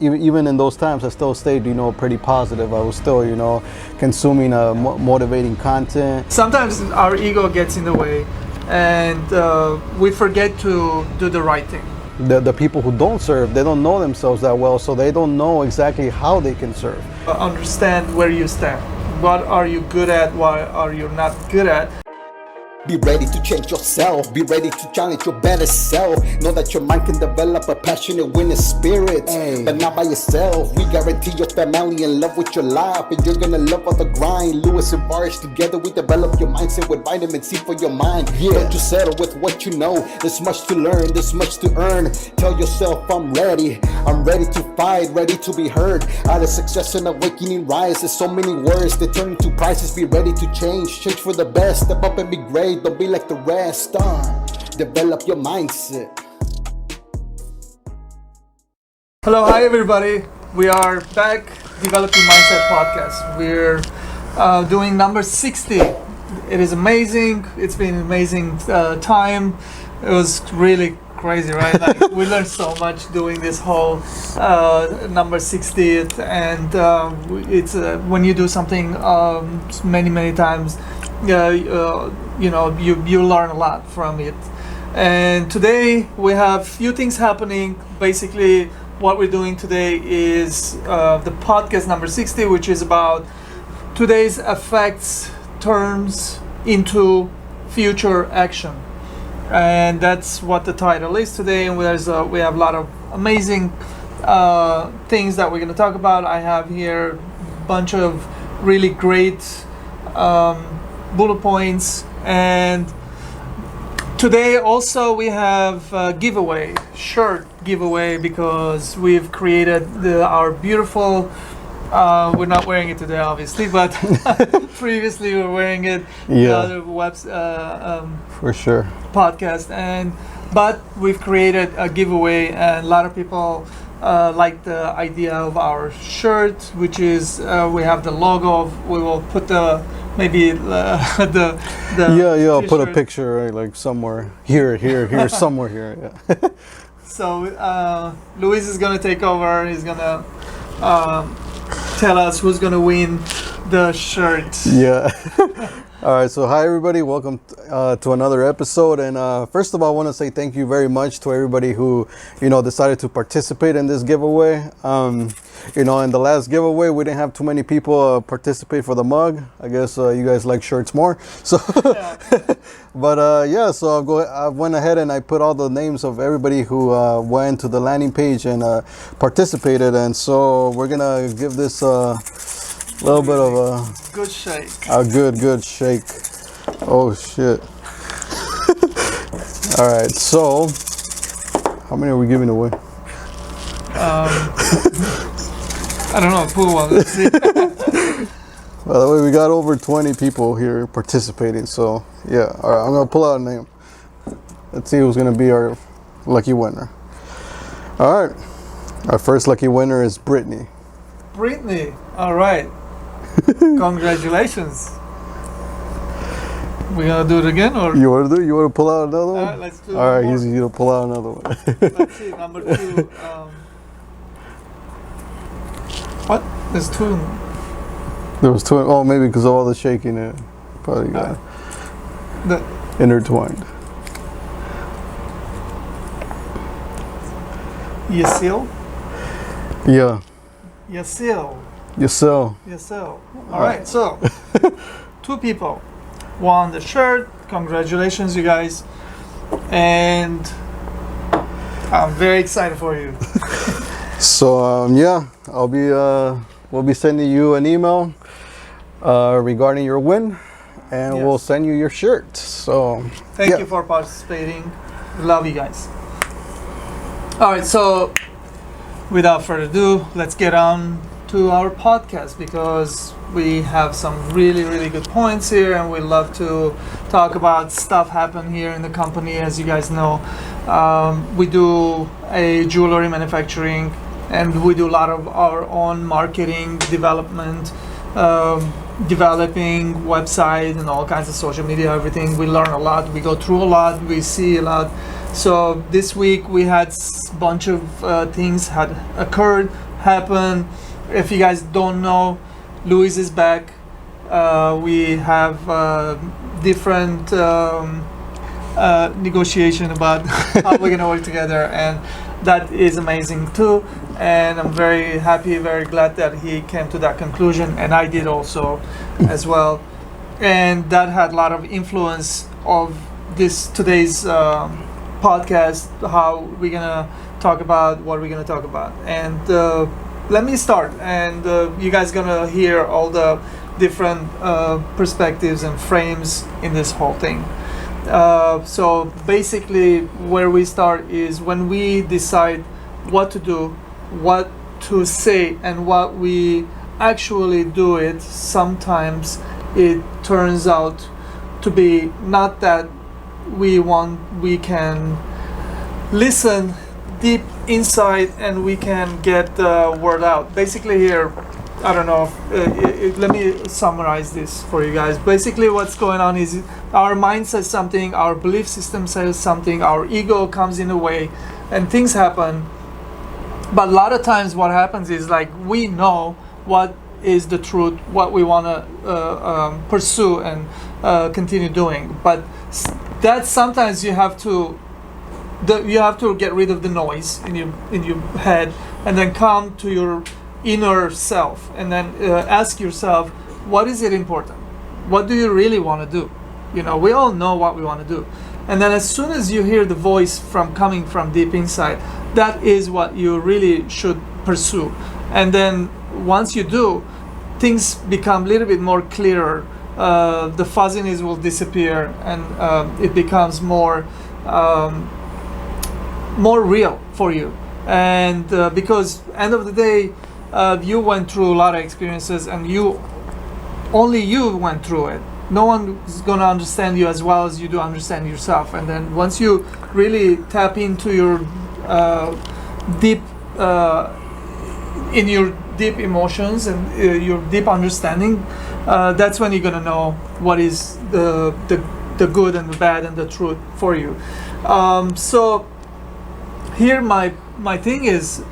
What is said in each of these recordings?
Even in those times, I still stayed, pretty positive. I was still, consuming motivating content. Sometimes our ego gets in the way, and we forget to do the right thing. The people who don't serve, they don't know themselves that well, so they don't know exactly how they can serve. Understand where you stand. What are you good at? What are you not good at? Be ready to change yourself. Be ready to challenge your better self. Know that your mind can develop a passionate winning spirit, but not by yourself. We guarantee your family in love with your life, and you're gonna love all the grind. Lewis and Barish, together we develop your mindset with vitamin C for your mind. Don't you settle with what you know. There's much to learn, there's much to earn. Tell yourself I'm ready to fight, ready to be heard. Out of success and awakening rise. There's so many words that turn into prices. Be ready to change for the best. Step up and be great. Don't be like the rest. Develop your mindset. Hello, hi everybody. We are back, Developing Mindset Podcast. We're doing number 60. It is amazing. It's been an amazing time. It was really crazy, right? Like we learned so much doing this whole number 60th, and it's when you do something many times, you learn a lot from it. And today we have few things happening. Basically, what we're doing today is the podcast number 60, which is about today's effects turns into future action. And that's what the title is today. And we have a lot of amazing things that we're going to talk about. I have here a bunch of really great bullet points. And today also we have a giveaway, shirt giveaway, because we've created our beautiful, we're not wearing it today obviously, but previously we were wearing it. The other for sure podcast, but we've created a giveaway, and a lot of people like the idea of our shirt, which is we have the logo. We will put the I'll put a picture right, like somewhere here somewhere here. So Luis is gonna take over. He's gonna tell us who's gonna win the shirt. All right, so hi everybody, welcome to another episode. And first of all, I want to say thank you very much to everybody who decided to participate in this giveaway. In the last giveaway we didn't have too many people participate for the mug. I guess you guys like shirts more, so but so I went ahead and I put all the names of everybody who went to the landing page and participated, and so we're gonna give this little bit of a good shake. A good shake. Oh shit. All right, so how many are we giving away? I don't know, pull one, let's see. Well, that way we got over 20 people here participating, so yeah. All right, I'm gonna pull out a name. Let's see who's gonna be our lucky winner. All right, our first lucky winner is Brittany. Brittany, all right. Congratulations. We gonna do it again, or you want to pull out another one? Let's do. All right, he's gonna pull out another one. Let's see, number 2. What? There's 2. There was 2. Oh, maybe because of all the shaking, it probably got intertwined. Yasil. Yeah. Yasil. Yasil. All right, so 2 people won the shirt. Congratulations, you guys, and I'm very excited for you. So we'll be sending you an email regarding your win, and we'll send you your shirt. So thank you for participating. Love you guys. All right, so without further ado, let's get on to our podcast, because we have some really good points here, and we love to talk about stuff happen here in the company. As you guys know, we do a jewelry manufacturing, and we do a lot of our own marketing development, developing website and all kinds of social media, everything. We learn a lot, we go through a lot, we see a lot. So this week we had a bunch of things had occurred happen. If you guys don't know, Luis is back. We have different negotiation about how we're gonna work together, and that is amazing too. And I'm very happy, very glad that he came to that conclusion, and I did also as well. And that had a lot of influence of today's podcast, how we're gonna talk about what we're gonna talk about. And let me start, and you guys gonna hear all the different perspectives and frames in this whole thing. So basically, where we start is when we decide what to do, what to say, and what we actually do it. Sometimes it turns out to be not that we can listen deep inside and we can get the word out. Basically here, I don't know, let me summarize this for you guys. Basically what's going on is our mind says something, our belief system says something, our ego comes in the way, and things happen. But a lot of times what happens is, like, we know what is the truth, what we want to pursue and continue doing. But that sometimes you have to get rid of the noise in your head, and then come to your inner self, and then ask yourself, what is it important? What do you really want to do? You know, we all know what we want to do. And then as soon as you hear the voice coming from deep inside, that is what you really should pursue. And then once you do, things become a little bit more clearer. The fuzziness will disappear, and it becomes more real for you. And because end of the day, you went through a lot of experiences, and only you went through it. No one is going to understand you as well as you do understand yourself. And then once you really tap into your deep emotions and your deep understanding, that's when you're going to know what is the good and the bad and the truth for you. So here my thing is,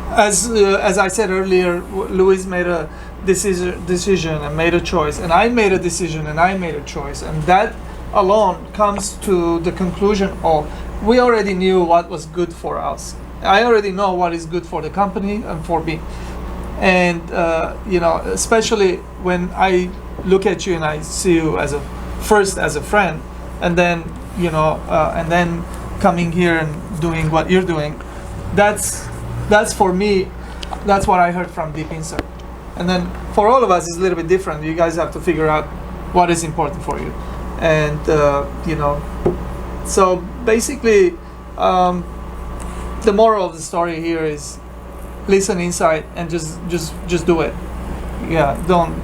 as I said earlier, Luis made a decision and made a choice, and I made a decision and I made a choice, and that alone comes to the conclusion of, we already knew what was good for us. I already know what is good for the company and for me. And you know, especially when I look at you and I see you as a friend, and then and then coming here and doing what you're doing, that's for me, that's what I heard from deep inside. And then for all of us, it's a little bit different. You guys have to figure out what is important for you. And so basically, the moral of the story here is, listen inside and just do it. Yeah, don't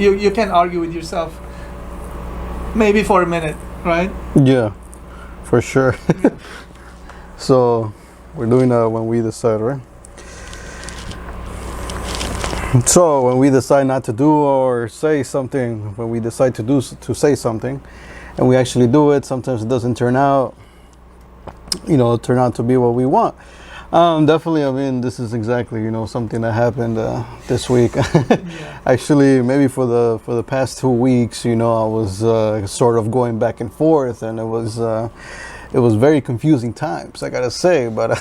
you can argue with yourself maybe for a minute, right? Yeah, for sure. Yeah. So we're doing when we decide, right? So when we decide not to do or say something, when we decide to say something, and we actually do it, sometimes it doesn't turn out to be what we want. Definitely, I mean, this is exactly something that happened this week. Yeah. Actually, maybe for the past 2 weeks, I was sort of going back and forth, and it was very confusing times, I gotta say, but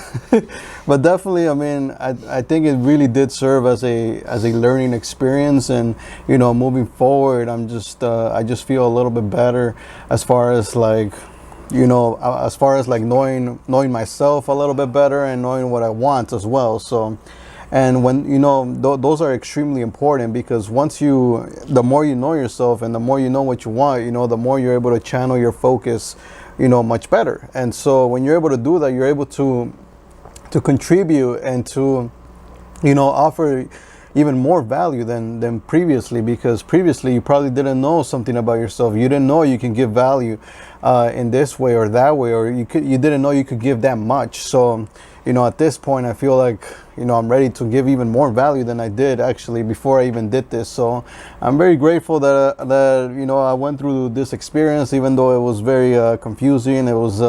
but definitely, I mean, I think it really did serve as a learning experience, and moving forward, I just feel a little bit better as far as knowing myself a little bit better and knowing what I want as well. So, and when those are extremely important, because the more you know yourself and the more you know what you want, the more you're able to channel your focus much better. And so when you're able to do that, you're able to contribute and to offer even more value than previously, because previously you probably didn't know something about yourself. You didn't know you can give value in this way or that way, or you didn't know you could give that much. So at this point, I feel like I'm ready to give even more value than I did actually before I even did this. So I'm very grateful that I went through this experience, even though it was very confusing. It was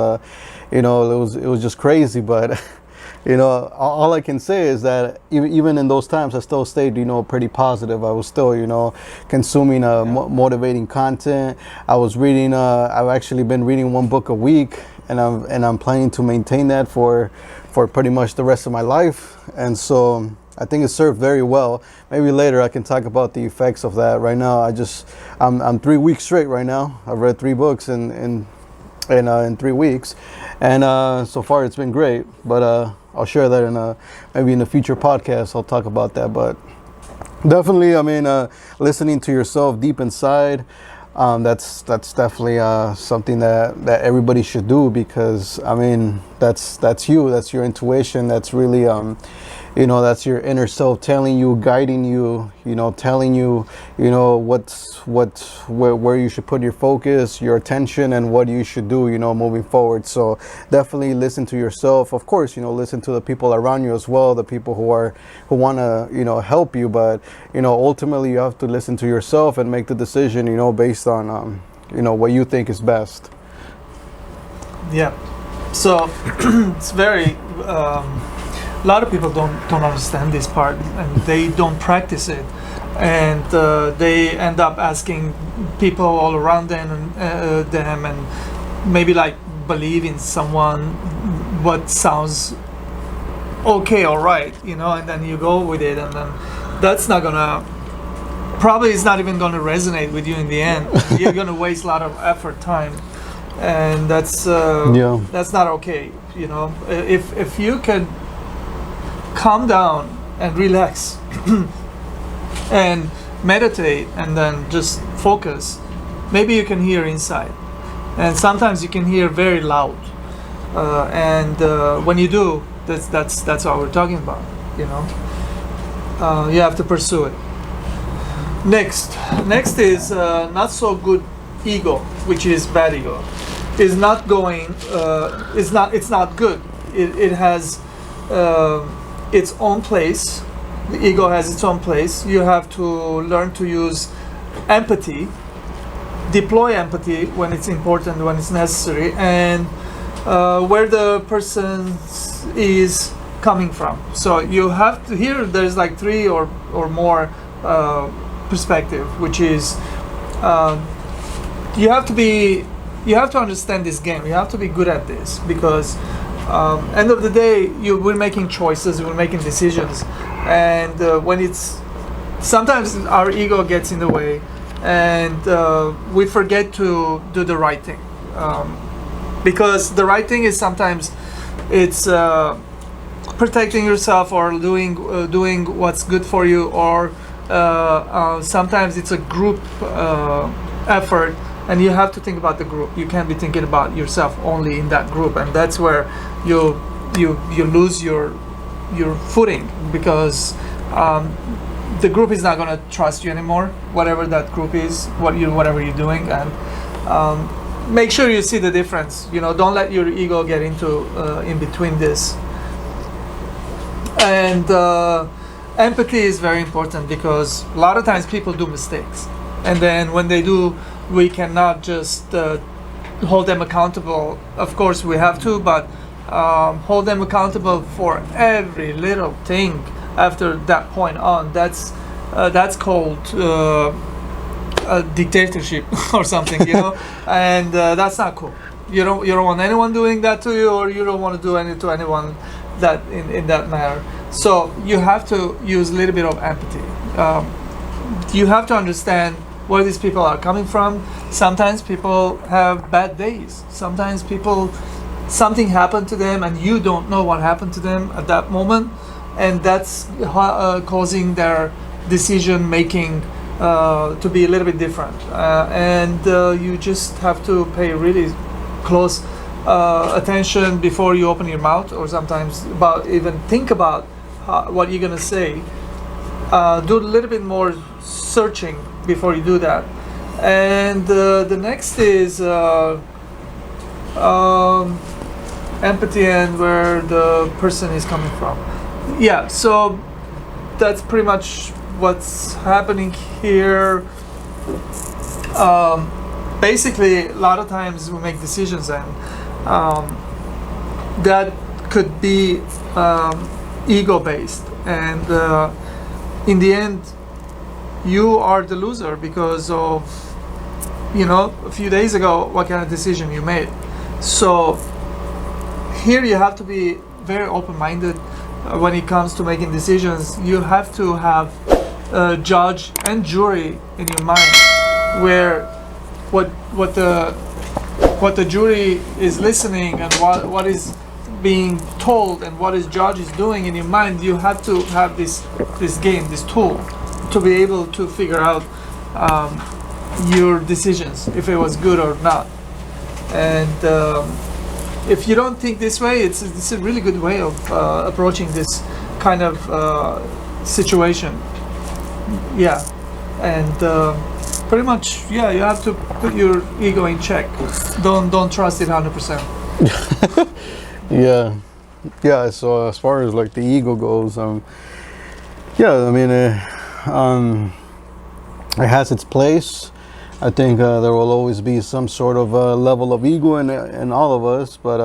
it was just crazy, but you know, all I can say is that even in those times, I still stayed, you know, pretty positive. I was still, you know, consuming motivating content. I was reading. I've actually been reading one book a week, and I'm planning to maintain that for pretty much the rest of my life. And so I think it served very well. Maybe later I can talk about the effects of that. Right now, I'm 3 weeks straight right now. I've read 3 books in 3 weeks, and so far it's been great. But I'll share that in maybe in a future podcast. I'll talk about that. But definitely, I mean, listening to yourself deep inside. That's definitely something that everybody should do, because I mean that's you, that's your intuition, that's really you know, that's your inner self telling you, guiding you, you know, telling you, you know, where you should put your focus, your attention, and what you should do, you know, moving forward. So definitely listen to yourself. Of course, you know, listen to the people around you as well, the people who want to, you know, help you. But you know, ultimately you have to listen to yourself and make the decision, you know, based on you know, what you think is best. Yeah. So it's very. A lot of people don't understand this part, and they don't practice it, and they end up asking people all around them and maybe like believe in someone what sounds okay, all right, you know, and then you go with it, and then that's not gonna, probably it's not even gonna resonate with you in the end. You're gonna waste a lot of effort, time, and that's not okay, you know. If you can calm down and relax and meditate and then just focus, maybe you can hear inside, and sometimes you can hear very loud, and when you do, that's what we're talking about, you know. You have to pursue it. Next is not so good ego, which is bad ego. Is not going, it's not good. It has its own place. The ego has its own place. You have to learn to use empathy, deploy empathy when it's important, when it's necessary, and where the person is coming from. So you have to, here there's like 3 or more perspective, which is you have to understand this game. You have to be good at this, because end of the day, we're making choices, we're making decisions, and when it's, sometimes our ego gets in the way, and we forget to do the right thing, because the right thing is sometimes it's protecting yourself, or doing what's good for you, or sometimes it's a group effort, and you have to think about the group. You can't be thinking about yourself only in that group, and that's where you lose your footing, because the group is not going to trust you anymore, whatever that group is, whatever you're doing. And make sure you see the difference, you know. Don't let your ego get into in between this. And empathy is very important, because a lot of times people do mistakes, and then when they do, we cannot just hold them accountable. Of course we have to, but hold them accountable for every little thing after that point on. That's called a dictatorship or something, you know. And that's not cool. You don't want anyone doing that to you, or you don't want to do any to anyone that in that manner. So you have to use a little bit of empathy. You have to understand where these people are coming from. Sometimes people have bad days. Sometimes something happened to them, and you don't know what happened to them at that moment, and that's causing their decision making to be a little bit different. And you just have to pay really close attention before you open your mouth, or sometimes even think about what you're gonna say. Do a little bit more searching before you do that. And the next is empathy and where the person is coming from. Yeah, so that's pretty much what's happening here. Basically, a lot of times we make decisions, and that could be ego based, and in the end you are the loser because of, a few days ago what kind of decision you made. So here you have to be very open-minded when it comes to making decisions. You have to have a judge and jury in your mind, where what the jury is listening and what is being told and what his judge is doing in your mind. You have to have this game, this tool, to be able to figure out your decisions, if it was good or not. And if you don't think this way, it's a really good way of approaching this kind of situation. Yeah, and pretty much, yeah, you have to put your ego in check. Don't trust it 100%. Yeah. So as far as like the ego goes, yeah, I mean, it has its place. I think there will always be some sort of level of ego in all of us, but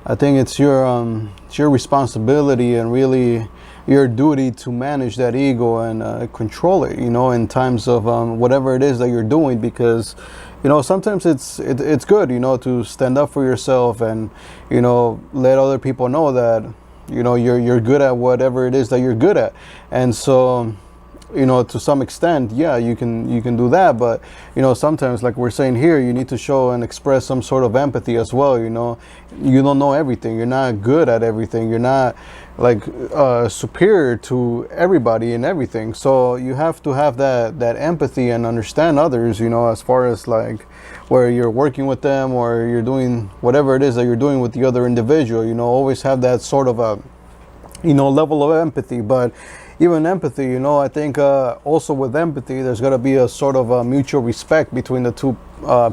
I think it's your responsibility and really your duty to manage that ego and control it, in times of whatever it is that you're doing, because sometimes it's good, to stand up for yourself and let other people know that you're good at whatever it is that you're good at. And so to some extent, yeah, you can do that, but sometimes, like we're saying here, you need to show and express some sort of empathy as well. You don't know everything, you're not good at everything, you're not like superior to everybody and everything, so you have to have that empathy and understand others, as far as like where you're working with them or you're doing whatever it is that you're doing with the other individual. Always have that sort of a level of empathy. But even empathy, I think also with empathy, there's got to be a sort of a mutual respect between the two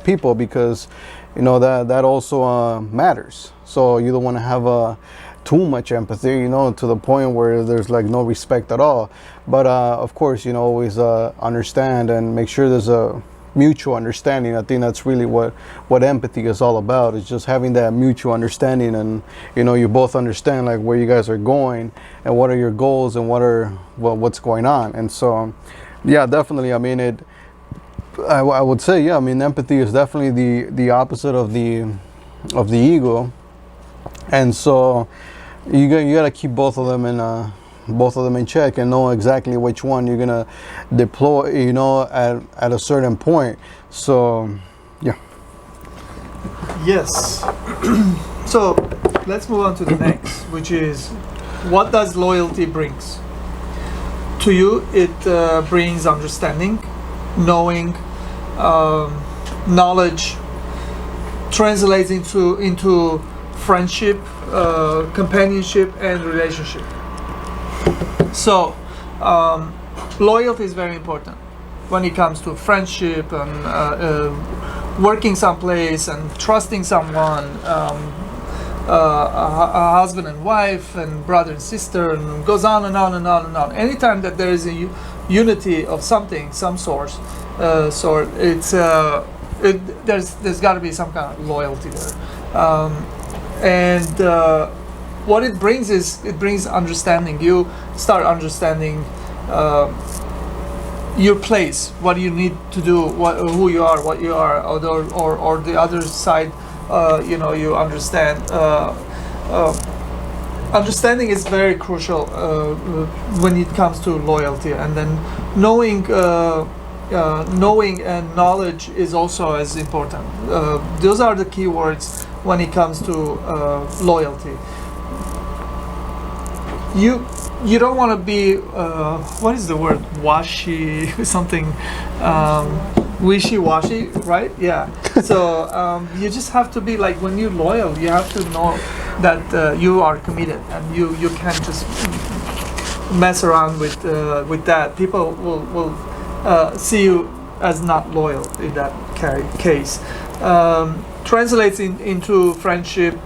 people, because that also matters. So you don't want to have too much empathy, to the point where there's like no respect at all. But of course, always understand and make sure there's a mutual understanding. I think that's really what empathy is all about. It's just having that mutual understanding, and you both understand like where you guys are going and what are your goals and what's going on. And so yeah, definitely, I mean, I would say, yeah, I mean, empathy is definitely the opposite of the ego. And so you got to keep both of them in check and know exactly which one you're gonna deploy, at a certain point. So yeah. Yes. So let's move on to the next, which is, what does loyalty brings to you? It brings understanding, knowing, knowledge, translates into friendship, companionship, and relationship. So loyalty is very important when it comes to friendship and working someplace and trusting someone, a husband and wife and brother and sister, and goes on and on and on and on. Anytime that there is a unity of something, some sort, it's there's got to be some kind of loyalty there. And what it brings is, it brings understanding. You start understanding your place, what you need to do, who you are, what you are, or the other side. You understand. Understanding is very crucial when it comes to loyalty, and then knowing and knowledge is also as important. Those are the key words when it comes to loyalty. You don't want to be what is the word, washy something, wishy-washy, right? Yeah. So you just have to be like, when you're loyal, you have to know that you are committed, and you can't just mess around with that. People will see you as not loyal in that case. Translates into friendship,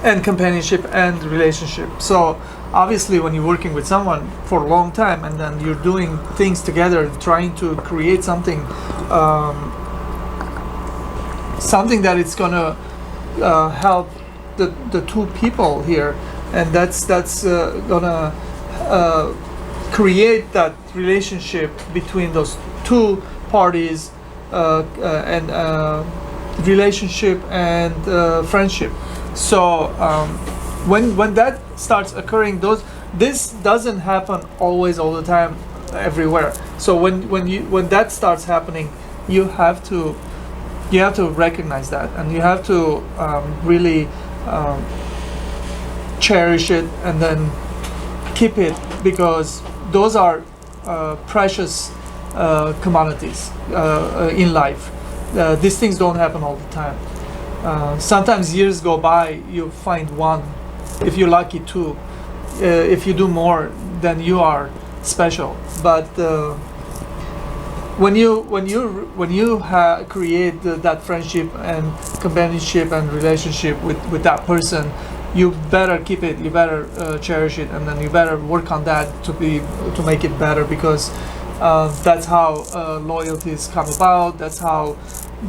and companionship and relationship. So obviously, when you're working with someone for a long time, and then you're doing things together, trying to create something that it's gonna help the two people here, and that's gonna create that relationship between those two parties, and relationship and friendship. So when that starts occurring, this doesn't happen always all the time everywhere. So when that starts happening, you have to recognize that, and you have to really cherish it and then keep it, because those are precious commodities in life. These things don't happen all the time. Sometimes years go by, you find one, if you're lucky, two. If you do more, then you are special. But when you create that friendship and companionship and relationship with that person, you better keep it, you better cherish it, and then you better work on that to make it better, because that's how loyalties come about, that's how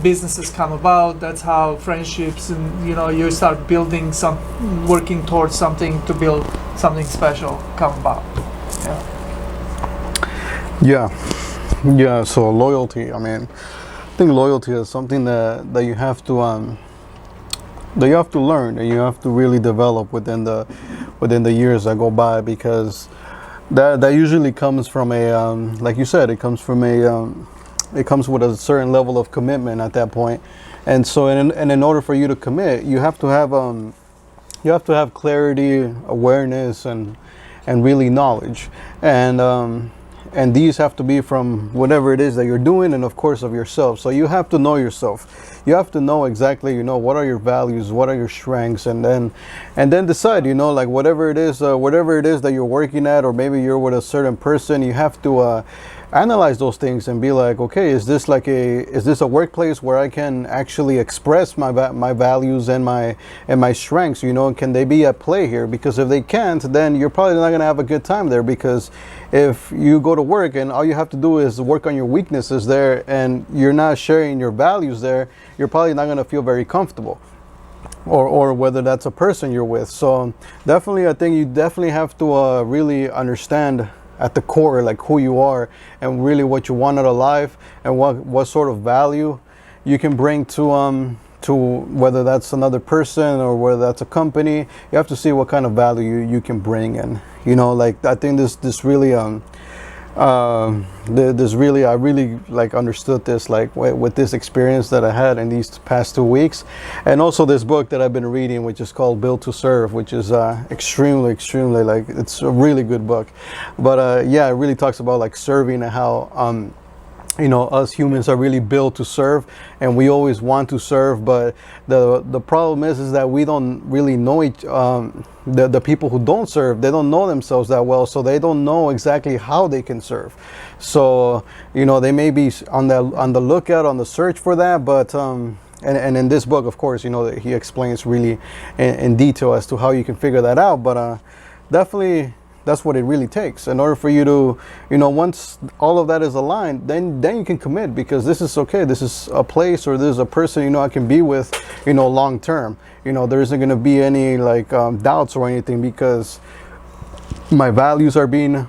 businesses come about, that's how friendships, and you start working towards something to build something special come about. Yeah. So loyalty, I mean, I think loyalty is something that you have to learn, and you have to really develop within the years that go by, because that usually comes from like you said, it comes with a certain level of commitment at that point. And so in order for you to commit, you have to have clarity, awareness, and really knowledge, and these have to be from whatever it is that you're doing, and of course of yourself. So you have to know yourself. You have to know exactly, what are your values, what are your strengths, and then decide, like whatever it is that you're working at, or maybe you're with a certain person, you have to analyze those things and be like, okay, is this a workplace where I can actually express my values and my strengths, can they be at play here? Because if they can't, then you're probably not going to have a good time there, because if you go to work and all you have to do is work on your weaknesses there, and you're not sharing your values there, you're probably not going to feel very comfortable. Or whether that's a person you're with. So definitely, I think you definitely have to really understand at the core, like who you are and really what you want out of life, and what sort of value you can bring to whether that's another person or whether that's a company. You have to see what kind of value you can bring. And like, I think this really I really like understood this, like with this experience that I had in these past 2 weeks, and also this book that I've been reading, which is called Built to Serve, which is extremely like, it's a really good book. But it really talks about like serving, and how us humans are really built to serve, and we always want to serve, but the problem is that we don't really know the people who don't serve, they don't know themselves that well, so they don't know exactly how they can serve. So they may be on the lookout, on the search for that, but and in this book, of course, he explains really in detail as to how you can figure that out. But definitely, that's what it really takes in order for you to, once all of that is aligned, then you can commit, because this is okay. This is a place, or this is a person, I can be with, long term. There isn't going to be any like doubts or anything, because my values are being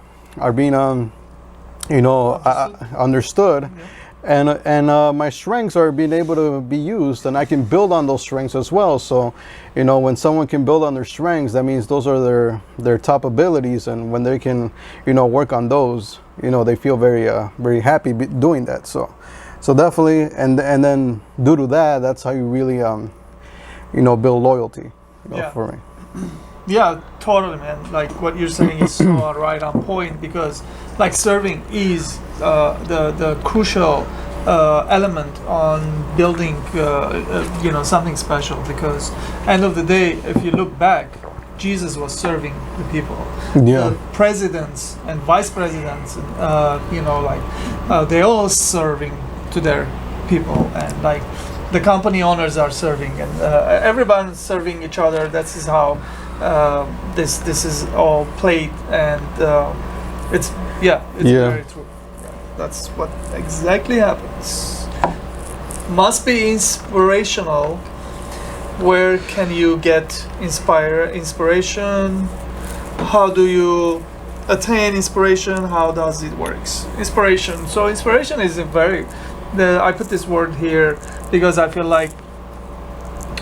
understood. And my strengths are being able to be used, and I can build on those strengths as well. So, when someone can build on their strengths, that means those are their top abilities, and when they can, work on those, they feel very happy doing that. So definitely, and then due to that, that's how you really, build loyalty, for me. Yeah, totally, man. Like what you're saying is so right on point, because like serving is the crucial element on building something special, because end of the day, if you look back, Jesus was serving the people. The presidents and vice presidents, they all serving to their people, and like the company owners are serving, and everyone's serving each other. This is how this is all played, and it's very true. That's what exactly happens. Must be inspirational. where can you get inspiration? How do you attain inspiration? How does it works? Inspiration. So inspiration is I put this word here because I feel like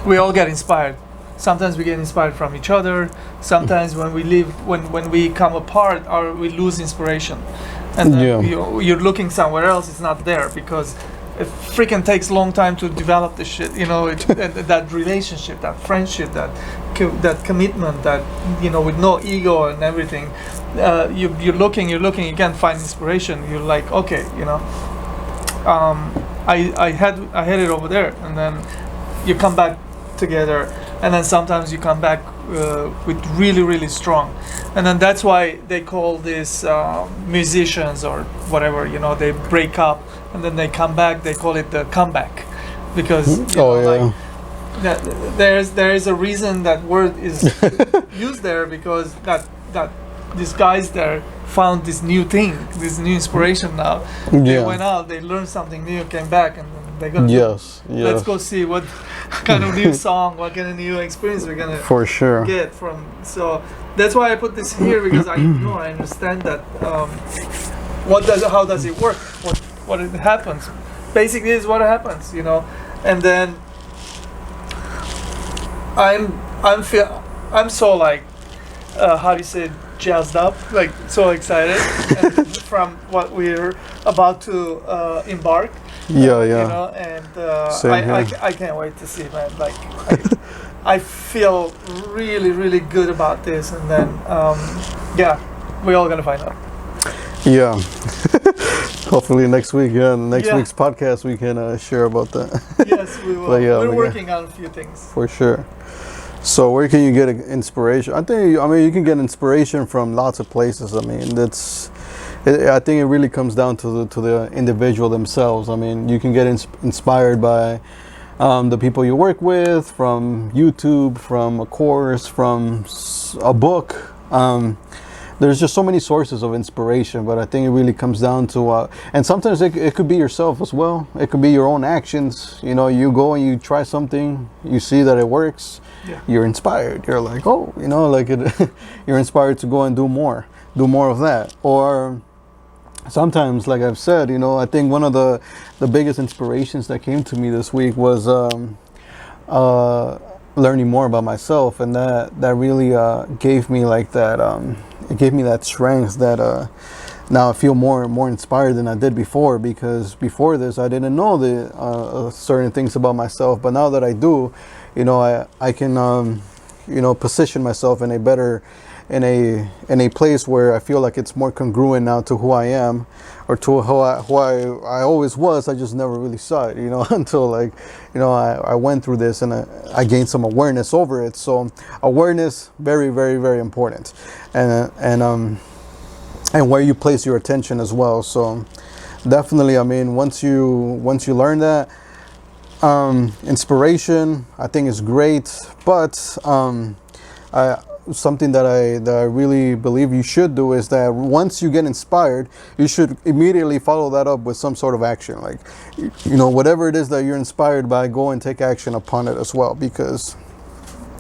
we all get inspired. Sometimes we get inspired from each other. Sometimes when we come apart, or we lose inspiration, and then you're looking somewhere else. It's not there because it freaking takes a long time to develop the shit. That relationship, that friendship, that commitment, that with no ego and everything. You're looking. You can't find inspiration. You're like, okay, I had it over there, and then you come back together, and then sometimes you come back with really, really strong, and then that's why they call this musicians or whatever. They break up and then they come back. They call it the comeback because like there is a reason that word is used there, because that these guys there found this new thing, this new inspiration now. They went out, they learned something new, came back, and they're gonna let's go see what kind of new song, what kind of new experience we're gonna for sure get from. So that's why I put this here, because I understand that how does it work, what it happens. Basically is what happens, and then I'm so like how do you say, jazzed up, like so excited from what we're about to embark. And I can't wait to see, man. Like I feel really, really good about this, and then we're all gonna find out. Hopefully next week, next week's podcast we can share about that. Yes, we will. We're working on a few things for sure. So where can you get inspiration? I mean you can get inspiration from lots of places. I mean I think it really comes down to the individual themselves. I mean, you can get inspired by the people you work with, from YouTube, from a course, from a book. There's just so many sources of inspiration, but I think it really comes down to, and sometimes it could be yourself as well. It could be your own actions. You go and you try something, you see that it works, you're inspired. You're like, oh, you're inspired to go and do more of that. Or sometimes, like I've said, I think one of the biggest inspirations that came to me this week was learning more about myself, and that really gave me like that. It gave me that strength that now I feel more inspired than I did before, because before this I didn't know the certain things about myself, but now that I do, I can position myself in a better. In a place where I feel like it's more congruent now to who I am, or to who I always was. I just never really saw it, until I went through this and I gained some awareness over it. So awareness, very, very, very important, and where you place your attention as well. So definitely, I mean, once you learn that, inspiration, I think is great, but something that I really believe you should do is that once you get inspired, you should immediately follow that up with some sort of action. Like, whatever it is that you're inspired by, go and take action upon it as well, because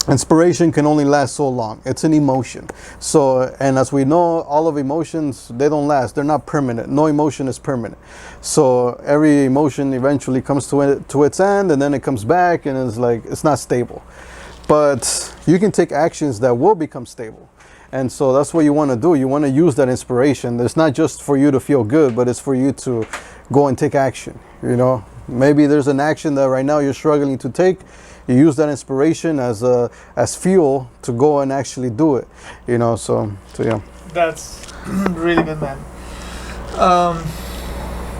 inspiration can only last so long. It's an emotion. So, and as we know, all of emotions, they don't last. They're not permanent. No emotion is permanent. So every emotion eventually comes to its end, and then it comes back, and it's not stable. But you can take actions that will become stable. And so that's what you want to do. You want to use that inspiration. It's not just for you to feel good, but it's for you to go and take action. Maybe there's an action that right now you're struggling to take. You use that inspiration as fuel to go and actually do it. So yeah. That's really good, man.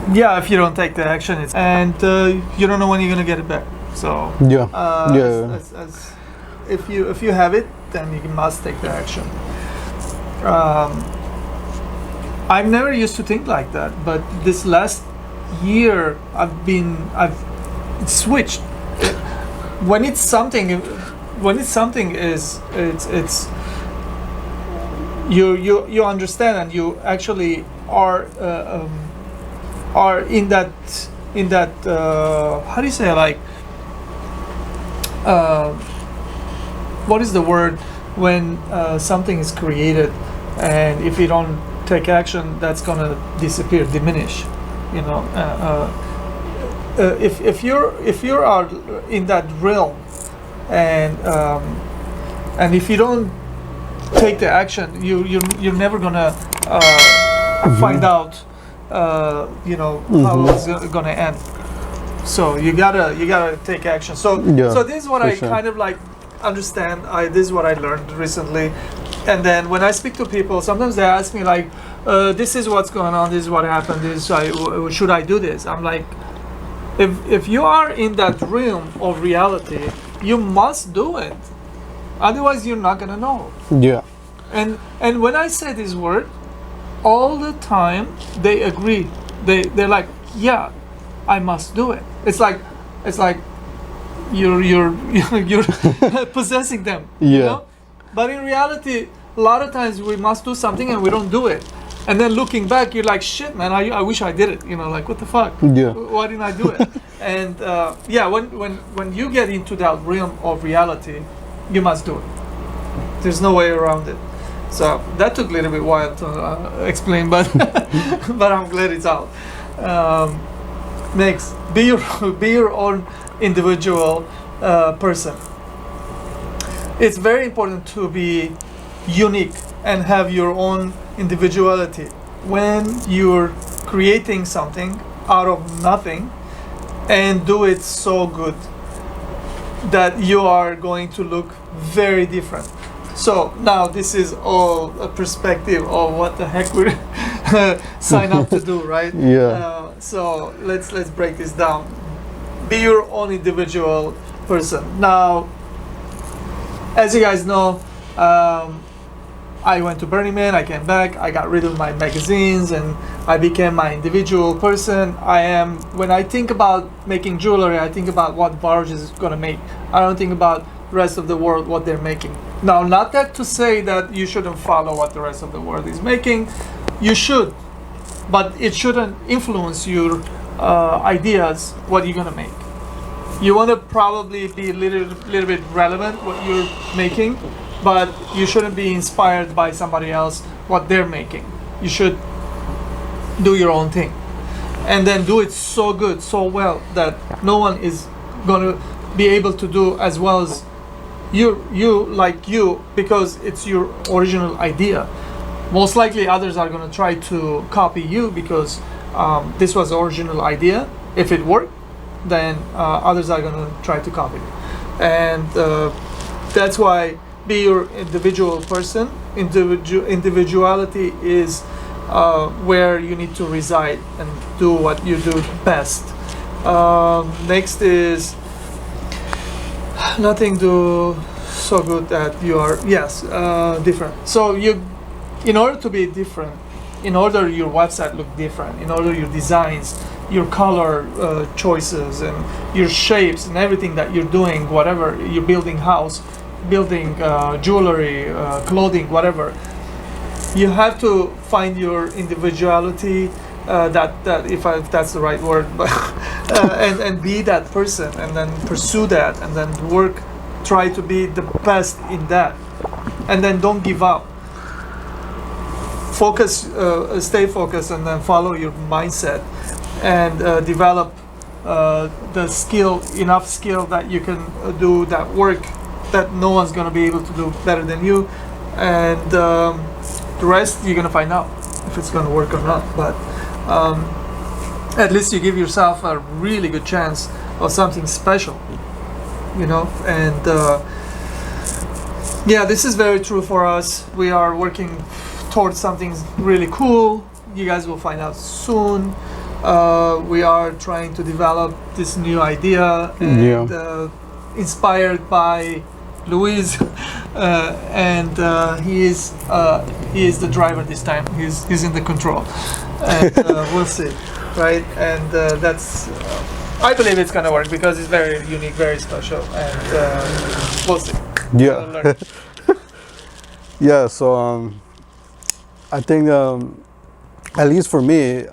If you don't take the action, you don't know when you're gonna get it back. So if you have it, then you must take the action. I've never used to think like that, but this last year I've switched. When it's something is it's you understand, and you actually are in that how do you say, like what is the word when something is created, and if you don't take action, that's gonna disappear, diminish. You know, if you are in that realm, and if you don't take the action, you're never gonna find out how it's gonna end. So you gotta take action. So this is what I kind of like understand. This is what I learned recently. And then when I speak to people, sometimes they ask me like, this is what's going on, this is what happened, should I do this? I'm like, if you are in that realm of reality, you must do it. Otherwise you're not gonna know. Yeah. And when I say this word, all the time they agree. They're like, yeah, I must do it. It's like you're possessing them. Yeah. You know? But in reality, a lot of times we must do something and we don't do it. And then looking back, you're like, shit, man, I wish I did it. You know, like, what the fuck? Yeah. Why didn't I do it? And when you get into that realm of reality, you must do it. There's no way around it. So that took a little bit while to explain, but but I'm glad it's out. Next, be your own individual person. It's very important to be unique and have your own individuality. When you're creating something out of nothing and do it so good that you are going to look very different. So now this is all a perspective of what the heck we sign up to do, right? Yeah. So let's break this down. Be your own individual person. Now, as you guys know, I went to Burning Man, I came back, I got rid of my magazines, and I became my individual person. When I think about making jewelry, I think about what Binge is gonna make. I don't think about the rest of the world, what they're making. Now, not that to say that you shouldn't follow what the rest of the world is making. You should, but it shouldn't influence your ideas, what you're gonna make. You want to probably be a little bit relevant what you're making, but you shouldn't be inspired by somebody else what they're making. You should do your own thing, and then do it so good, so well that no one is going to be able to do as well as you, because it's your original idea. Most likely others are going to try to copy you because this was the original idea. If it worked, then others are going to try to copy it. And that's why be your individual person. Individuality is where you need to reside and do what you do best. Next is nothing do so good that you are different. So in order to be different, in order your website look different, in order your designs, your color choices and your shapes and everything that you're doing, whatever you're building house, building jewelry, clothing, whatever, you have to find your individuality, if that's the right word, but and be that person, and then pursue that, and then try to be the best in that, and then don't give up. Focus, stay focused, and then follow your mindset, and develop enough skill that you can do that work that no one's gonna be able to do better than you, and the rest you're gonna find out if it's gonna work or not. But at least you give yourself a really good chance of something special, you know. And this is very true for us. We are working towards something really cool. You guys will find out soon. We are trying to develop this new idea, and inspired by Luis, and he is the driver this time. He's in the control, and we'll see, right? And that's I believe it's gonna work because it's very unique, very special, and we'll see. Yeah. Yeah. So I think at least for me,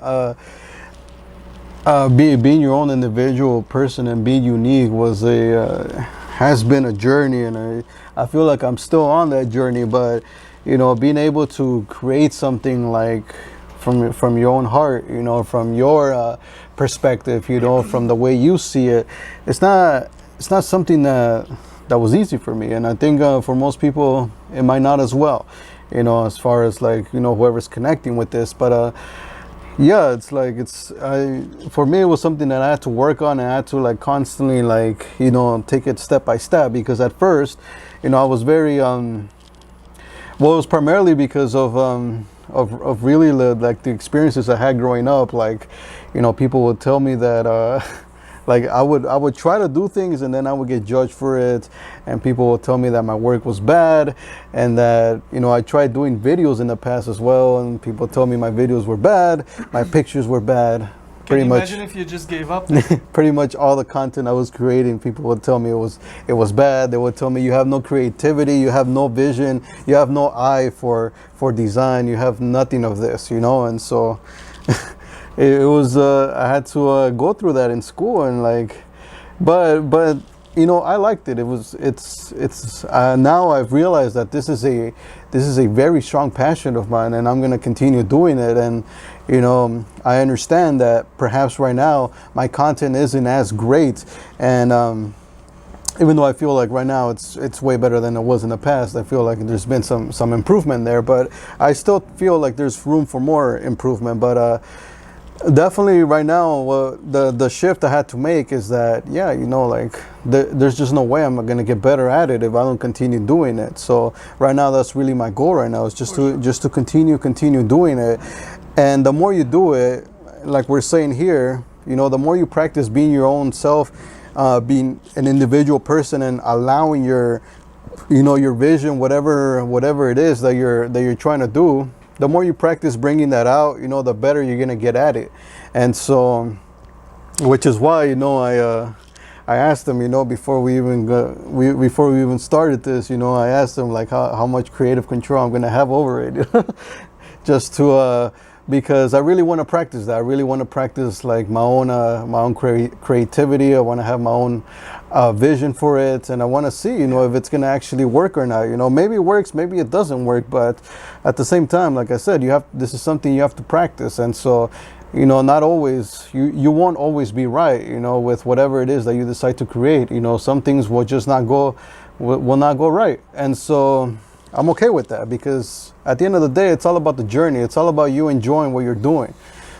being your own individual person and being unique has been a journey, and I feel like I'm still on that journey. But being able to create something like from your own heart, from your perspective, from the way you see it, it's not something that was easy for me, and I think for most people it might not as well, as far as like whoever's connecting with this. But yeah, it's like for me it was something that I had to work on, and I had to like constantly like take it step by step, because at first I was very well, it was primarily because of really like the experiences I had growing up. Like, people would tell me that like I would try to do things, and then I would get judged for it, and people would tell me that my work was bad, and that I tried doing videos in the past as well, and people told me my videos were bad, my pictures were bad. Can you imagine if you just gave up? Pretty much all the content I was creating, people would tell me it was bad. They would tell me, you have no creativity, you have no vision, you have no eye for design, you have nothing of this, and so it was I had to go through that in school, and like, but I liked it. It's now I've realized that this is a very strong passion of mine, and I'm going to continue doing it. And I understand that perhaps right now my content isn't as great, and even though I feel like right now it's way better than it was in the past, I feel like there's been some improvement there, but I still feel like there's room for more improvement. But definitely right now, the shift I had to make is that, yeah, like there's just no way I'm going to get better at it if I don't continue doing it. So right now, that's really my goal right now, is just to continue doing it. And the more you do it, like we're saying here, the more you practice being your own self, being an individual person, and allowing your vision, whatever it is that you're trying to do, the more you practice bringing that out, the better you're gonna get at it. And so, which is why I asked them, before we even started this, I asked them like how much creative control I'm gonna have over it, just to because I really want to practice that. I really want to practice like my own creativity. I want to have my own vision for it, and I want to see if it's going to actually work or not. Maybe it works, maybe it doesn't work, but at the same time, like I said, this is something you have to practice. And so not always, you won't always be right with whatever it is that you decide to create. Some things will just not go right, and so I'm okay with that, because at the end of the day, it's all about the journey. It's all about you enjoying what you're doing.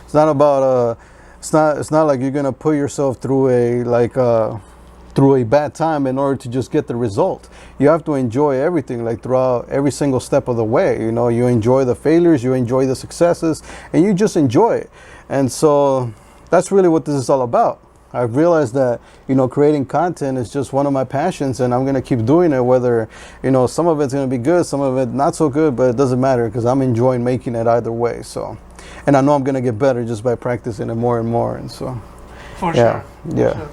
It's not about it's not like you're gonna put yourself through a bad time in order to just get the result. You have to enjoy everything, like throughout every single step of the way. You enjoy the failures, you enjoy the successes, and you just enjoy it. And so that's really what this is all about. I've realized that creating content is just one of my passions, and I'm gonna keep doing it, whether some of it's gonna be good, some of it not so good, but it doesn't matter, because I'm enjoying making it either way. So, and I know I'm gonna get better just by practicing it more and more. And so For yeah, sure. yeah. Sure.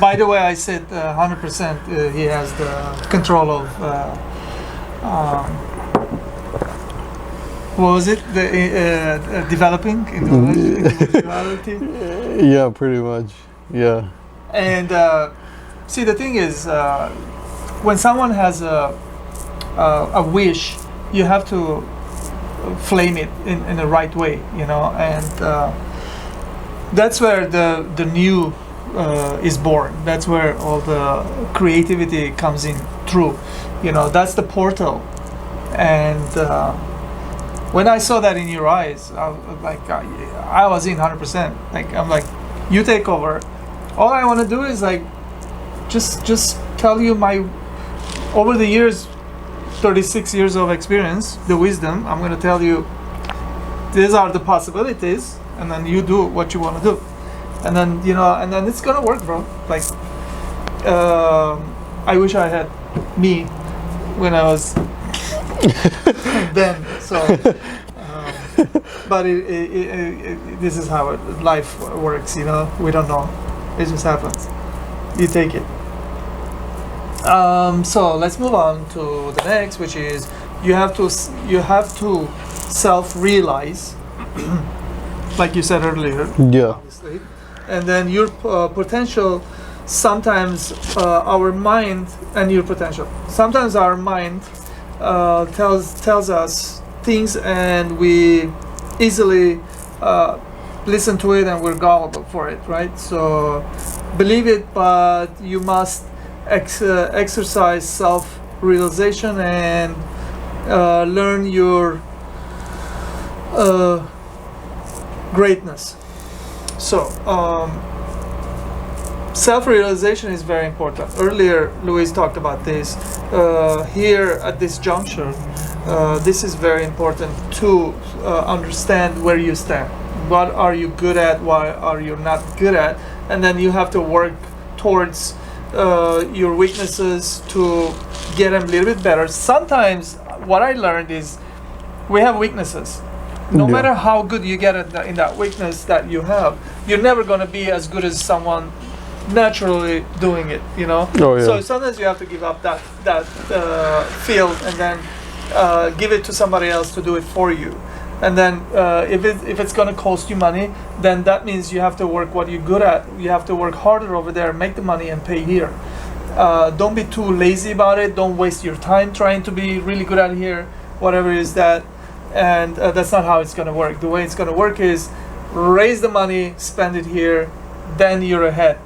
By the way, I said 100%. He has the control of. What was it? The developing individuality. Yeah, pretty much. Yeah. And see, the thing is, when someone has a wish, you have to flame it in the right way, and that's where the new is born. That's where all the creativity comes in through. That's the portal. And when I saw that in your eyes, I was in 100%. Like, I'm like, you take over. All I want to do is like, just tell you my, over the years, 36 years of experience, the wisdom. I'm going to tell you, these are the possibilities, and then you do what you want to do, and then and then it's gonna work, bro. Like, I wish I had me when I was then. So, but this is how life works. We don't know. It just happens. You take it. So let's move on to the next, which is you have to self-realize, like you said earlier. Yeah. Obviously, and then your potential sometimes our mind and your potential. Sometimes our mind tells us things, and we easily listen to it, and we're gullible for it, right? So believe it, but you must exercise self-realization and learn your greatness. So self-realization is very important. Earlier, Luis talked about this. Here at this juncture, this is very important to understand where you stand. What are you good at? What are you not good at? And then you have to work towards your weaknesses to get them a little bit better. Sometimes what I learned is we have weaknesses. No matter how good you get in that weakness that you have, you're never going to be as good as someone naturally doing it, you know. So sometimes you have to give up that field and then give it to somebody else to do it for you. And then if it's going to cost you money, then that means you have to work what you're good at. You have to work harder over there, make the money, and pay here. Don't be too lazy about it. Don't waste your time trying to be really good at here, whatever it is that. And that's not how it's going to work. The way it's going to work is raise the money, spend it here, then you're ahead.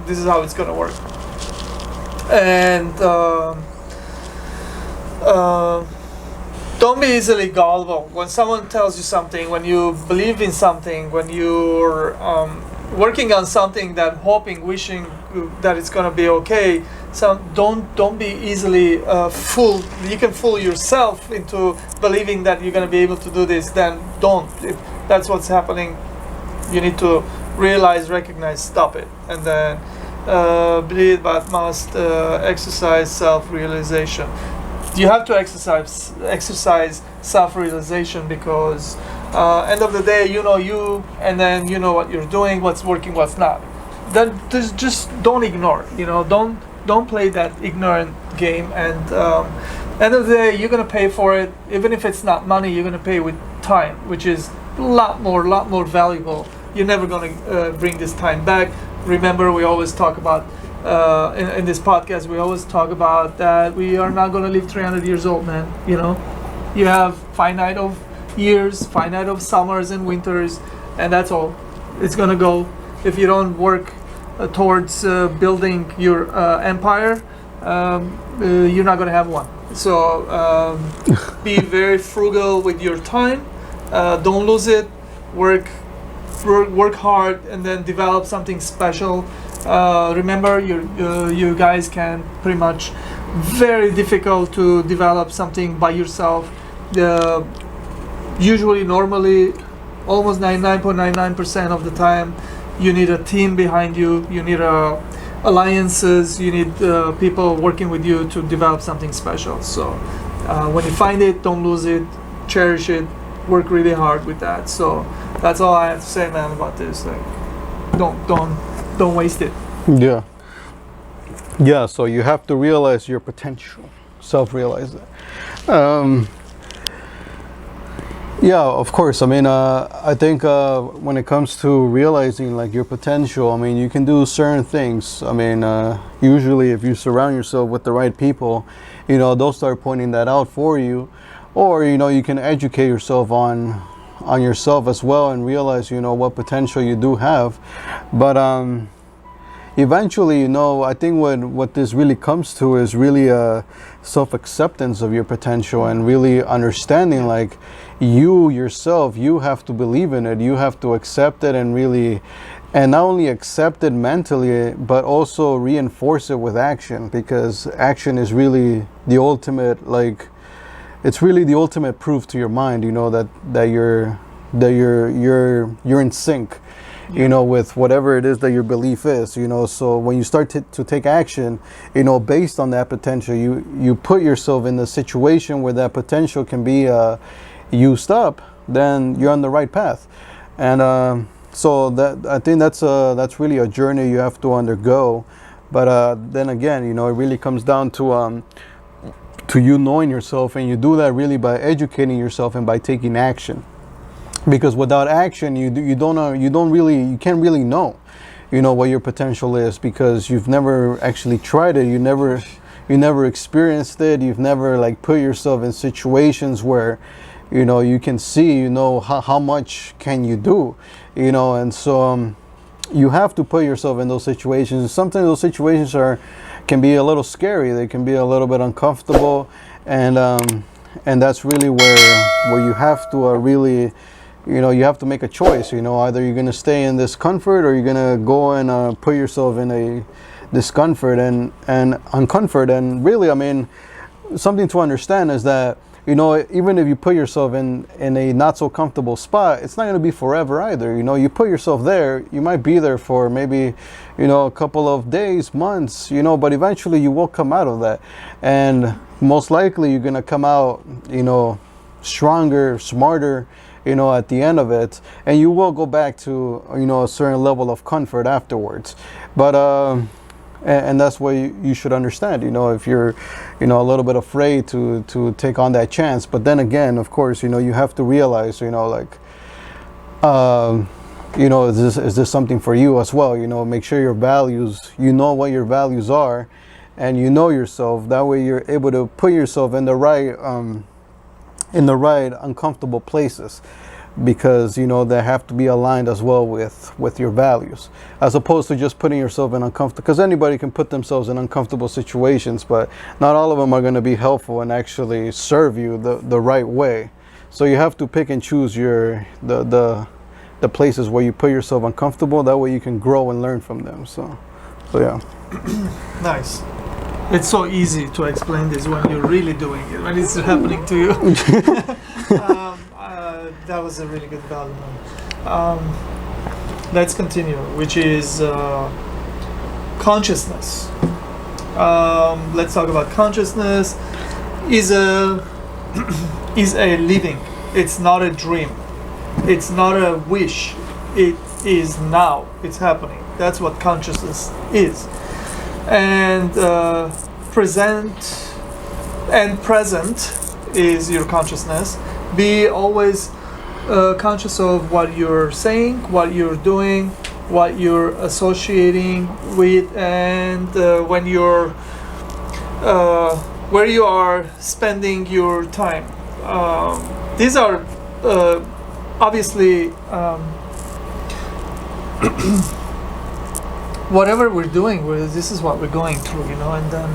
This is how it's going to work. And don't be easily gullible. When someone tells you something, when you believe in something, when you're working on something, that hoping, wishing that it's going to be okay, so don't be easily fooled. You can fool yourself into believing that you're going to be able to do this. Then don't. If that's what's happening, you need to realize, recognize, stop it, and then believe, but must exercise self-realization. You have to exercise self-realization, because end of the day, you know you, and then you know what you're doing, what's working, what's not. Then just don't ignore. Don't play that ignorant game. And end of the day, you're gonna pay for it. Even if it's not money, you're gonna pay with time, which is a lot more valuable. You're never gonna bring this time back. Remember, we always talk about in this podcast, we always talk about that we are not going to live 300 years old, man. You have finite of years, finite of summers and winters, and that's all. It's going to go. If you don't work towards building your empire, you're not going to have one. So be very frugal with your time. Don't lose it. Work hard, and then develop something special. Remember, you guys can pretty much, very difficult to develop something by yourself. Usually, normally, almost 99.99% of the time, you need a team behind you. You need alliances. You need people working with you to develop something special. So when you find it, don't lose it. Cherish it. Work really hard with that. So that's all I have to say, man, about this. Like, don't waste it. Yeah, so you have to realize your potential, self-realize that. Yeah, of course. I mean, I think when it comes to realizing like your potential, I mean, you can do certain things. I mean, usually if you surround yourself with the right people, they'll start pointing that out for you. Or, you can educate yourself on yourself as well, and realize, what potential you do have. But eventually, I think what this really comes to is really a self-acceptance of your potential, and really understanding like you yourself, you have to believe in it, you have to accept it, and not only accept it mentally, but also reinforce it with action, because action is really the ultimate, like, it's really the ultimate proof to your mind, that you're in sync, with whatever it is that your belief is, so when you start to take action, based on that potential, you put yourself in the situation where that potential can be used up, then you're on the right path. And so that, I think that's really a journey you have to undergo. But then again, it really comes down to you knowing yourself, and you do that really by educating yourself and by taking action. Because without action, you can't really know. what your potential is, because you've never actually tried it. You never experienced it. You've never like put yourself in situations where you can see how much can you do, and so you have to put yourself in those situations. Sometimes those situations can be a little scary. They can be a little bit uncomfortable, and that's really where you have to really, you have to make a choice. Either you're gonna stay in this comfort, or you're gonna go and put yourself in a discomfort and uncomfort. And really, I mean, something to understand is that even if you put yourself in a not so comfortable spot, it's not going to be forever either. You put yourself there, you might be there for maybe a couple of days, months, but eventually you will come out of that, and most likely you're going to come out stronger, smarter, at the end of it, and you will go back to a certain level of comfort afterwards. But and that's what you should understand, if you're a little bit afraid to take on that chance. But then again, of course, you have to realize, is this something for you as well? Make sure your values, what your values are, and yourself. That way you're able to put yourself in the right uncomfortable places, because they have to be aligned as well with your values, as opposed to just putting yourself in uncomfortable, because anybody can put themselves in uncomfortable situations, but not all of them are going to be helpful and actually serve you the right way. So you have to pick and choose the places where you put yourself uncomfortable. That way you can grow and learn from them. So yeah. Nice. It's so easy to explain this when you're really doing it, when it's happening to you. That was a really good development. Let's continue, which is consciousness. Let's talk about consciousness. Is a living. It's not a dream. It's not a wish. It is now. It's happening. That's what consciousness is. And present is your consciousness. Be always conscious of what you're saying, what you're doing, what you're associating with, and when you're where you are spending your time. These are obviously whatever we're doing, this is what we're going through, and then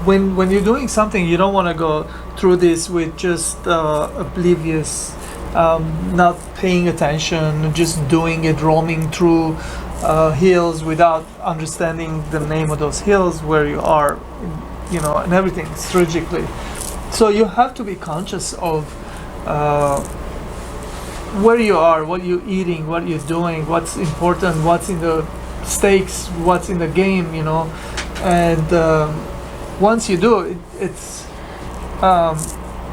when you're doing something, you don't want to go through this with just oblivious, not paying attention, just doing it, roaming through hills without understanding the name of those hills, where you are, and everything strategically. So you have to be conscious of where you are, what you're eating, what you're doing, what's important, what's in the stakes, what's in the game, and once you do, it's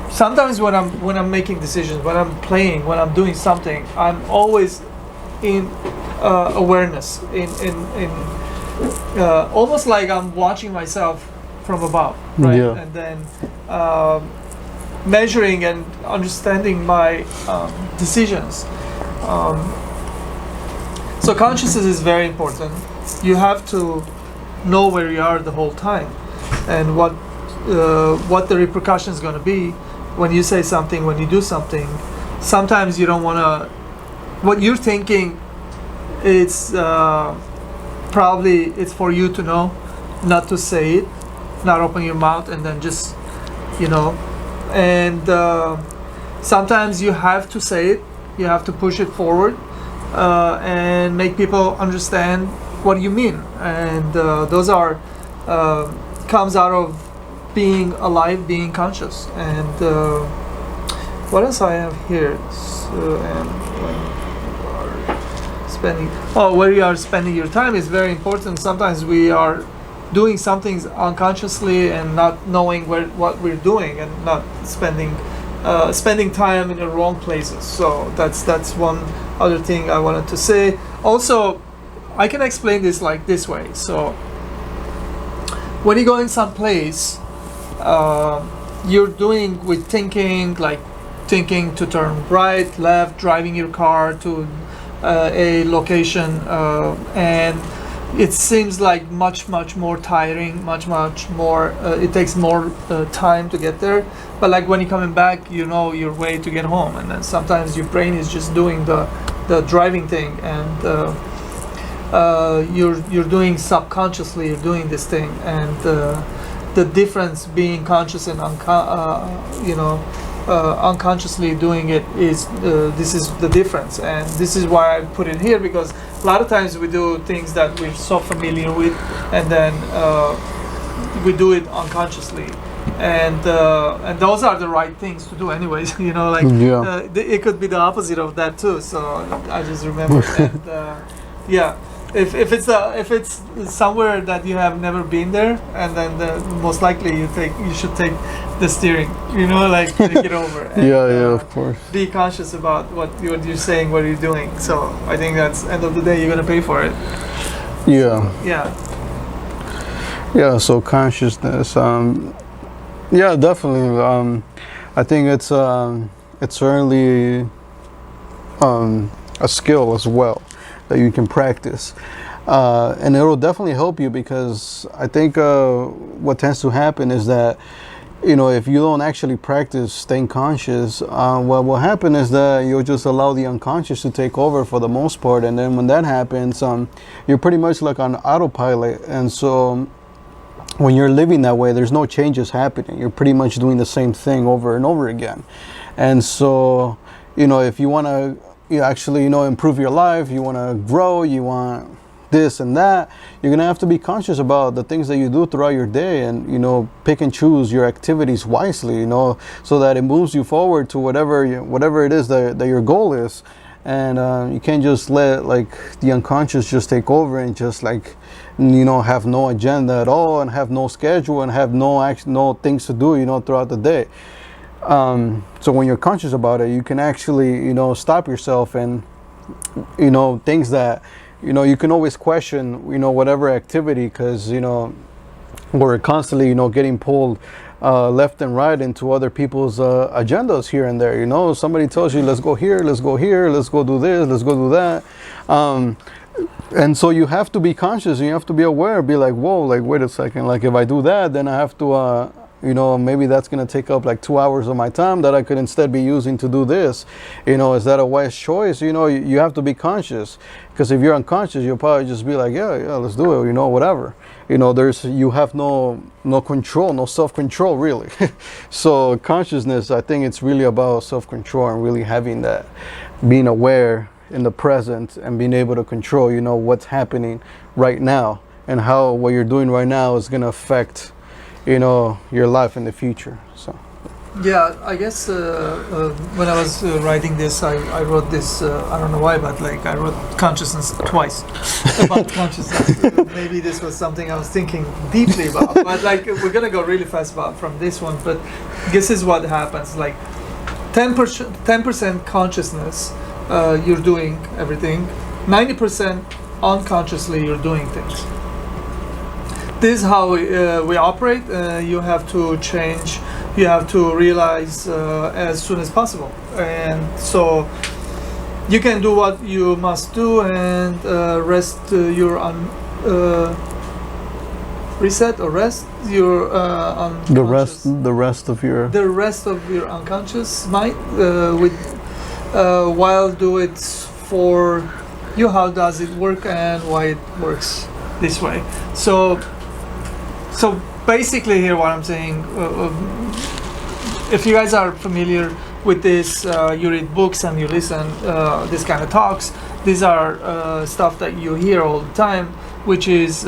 sometimes when I'm making decisions, when I'm playing, when I'm doing something, I'm always in awareness, in almost like I'm watching myself from above, right? Yeah. And then measuring and understanding my decisions. So consciousness is very important. You have to know where you are the whole time, and what the repercussion is going to be when you say something, when you do something. Sometimes you don't want to. What you're thinking, it's probably it's for you to know, not to say it, not open your mouth, and then just and sometimes you have to say it. You have to push it forward and make people understand what you mean, and those are comes out of being alive, being conscious. And what else I have here? And when you are spending, where you are spending your time is very important. Sometimes we are doing some things unconsciously and not knowing what we're doing, and not spending time in the wrong places. So that's one other thing I wanted to say. Also, I can explain this like this way. So when you go in some place, you're doing with thinking to turn right, left, driving your car, to a location, and it seems like much more tiring, much more. It takes more time to get there. But like when you're coming back, you know your way to get home, and then sometimes your brain is just doing the driving thing, and you're doing subconsciously. You're doing this thing, and the difference being conscious and unconsciously doing it is this is the difference, and this is why I put it here, because a lot of times we do things that we're so familiar with, and then we do it unconsciously, and those are the right things to do anyways. It could be the opposite of that too, so I just remember. And yeah, if it's somewhere that you have never been there, and then most likely you should take the steering, take it over. And, of course. Be conscious about what you're saying, what you're doing. So I think that's end of the day you're gonna pay for it. Yeah. So consciousness. Yeah, definitely. I think it's certainly a skill as well that you can practice, and it will definitely help you, because I think what tends to happen is that if you don't actually practice staying conscious, what will happen is that you'll just allow the unconscious to take over for the most part, and then when that happens, you're pretty much like on autopilot, and so when you're living that way, there's no changes happening. You're pretty much doing the same thing over and over again. And so, if you want to actually, improve your life, you want to grow, you want this and that, you're going to have to be conscious about the things that you do throughout your day, and, pick and choose your activities wisely, so that it moves you forward to whatever it is that your goal is. And you can't just let the unconscious just take over and just have no agenda at all, and have no schedule, and have no things to do throughout the day. So when you're conscious about it, you can actually stop yourself, and things that you can always question whatever activity, because we're constantly getting pulled left and right into other people's agendas here and there. Somebody tells you, let's go here, let's go here, let's go do this, let's go do that, and so you have to be conscious, and you have to be aware, be like, whoa, wait a second, if I do that, then I have to maybe that's going to take up 2 hours of my time that I could instead be using to do this. Is that a wise choice? You have to be conscious, because if you're unconscious, you'll probably just be like, yeah, let's do it, whatever. You have no control, no self-control, really. So consciousness, I think it's really about self-control, and really having that, being aware in the present, and being able to control, what's happening right now, and how what you're doing right now is going to affect your life in the future. So yeah, I guess when I was writing this, I wrote this, I don't know why, but I wrote consciousness twice about consciousness. Maybe this was something I was thinking deeply about, but we're gonna go really fast from this one. But this is what happens: 10% consciousness, you're doing everything. 90% unconsciously, you're doing things. This is how we operate. You have to change. You have to realize as soon as possible, and so you can do what you must do, and rest your reset or rest your unconscious. the rest of your unconscious mind while do it for you. How does it work, and why it works this way? So basically here what I'm saying, if you guys are familiar with this, you read books and you listen this kind of talks, these are stuff that you hear all the time, which is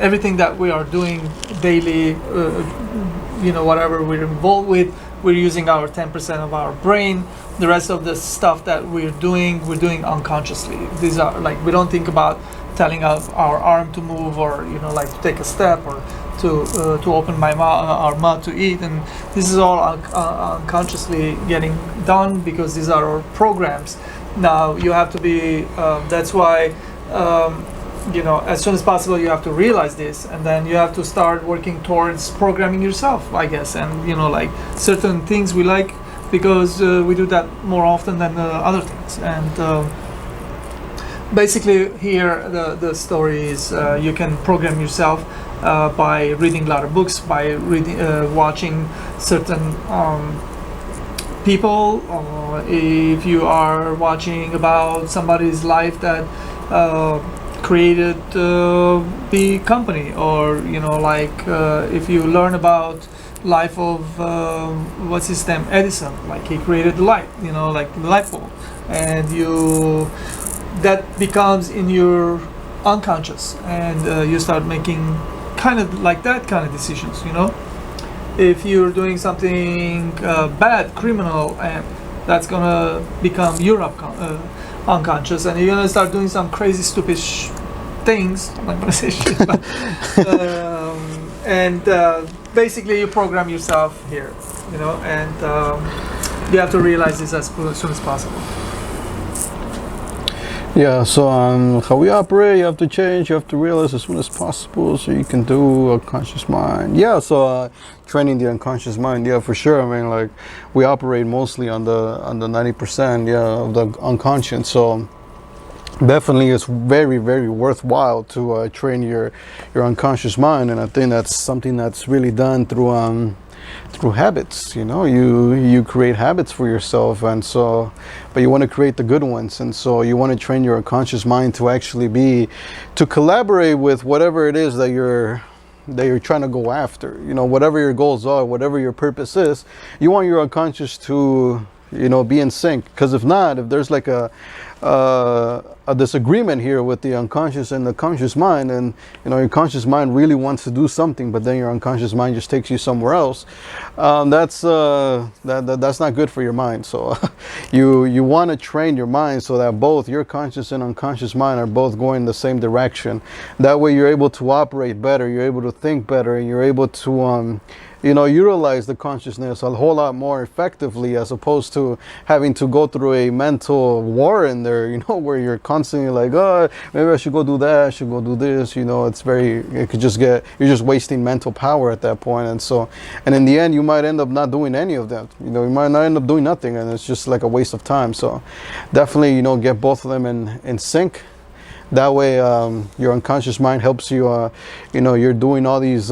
everything that we are doing daily, whatever we're involved with, we're using our 10% of our brain. The rest of the stuff that we're doing unconsciously. These are we don't think about telling our arm to move, or to take a step, or to open our mouth to eat, and this is all unconsciously getting done, because these are our programs. Now you have to be that's why as soon as possible you have to realize this, and then you have to start working towards programming yourself, I guess. And certain things we like because we do that more often than other things, and basically here the story is you can program yourself by reading a lot of books, by reading, watching certain people, or if you are watching about somebody's life that created the company, or if you learn about life of what's his name, Edison, like he created the light, like the light bulb, and that becomes in your unconscious, and you start making kind of like that kind of decisions. If you're doing something bad, criminal, and that's gonna become your unconscious, and you're gonna start doing some crazy, stupid things. I'm not gonna say shit, but, and basically you program yourself here, and you have to realize this as soon as possible. Yeah, so how we operate, you have to change, you have to realize as soon as possible so you can do a conscious mind. Yeah, so training the unconscious mind, yeah, for sure. I mean, like, we operate mostly on the 90%, yeah, of the unconscious. So definitely it's very, very worthwhile to train your unconscious mind, and I think that's something that's really done through habits. You create habits for yourself, and so, but you want to create the good ones, and so you want to train your unconscious mind to actually to collaborate with whatever it is that you're trying to go after. Whatever your goals are, whatever your purpose is, you want your unconscious to be in sync. Because if not, if there's like a disagreement here with the unconscious and the conscious mind, and your conscious mind really wants to do something, but then your unconscious mind just takes you somewhere else, that's not good for your mind. So you want to train your mind so that both your conscious and unconscious mind are both going the same direction. That way you're able to operate better, you're able to think better, and you're able to utilize the consciousness a whole lot more effectively, as opposed to having to go through a mental war in there, where you're constantly like, oh, maybe I should go do that, I should go do this, you're just wasting mental power at that point. And in the end, you might end up not doing any of that. You might not end up doing nothing, and it's just like a waste of time. So definitely, get both of them in sync. That way, your unconscious mind helps you, you're doing all these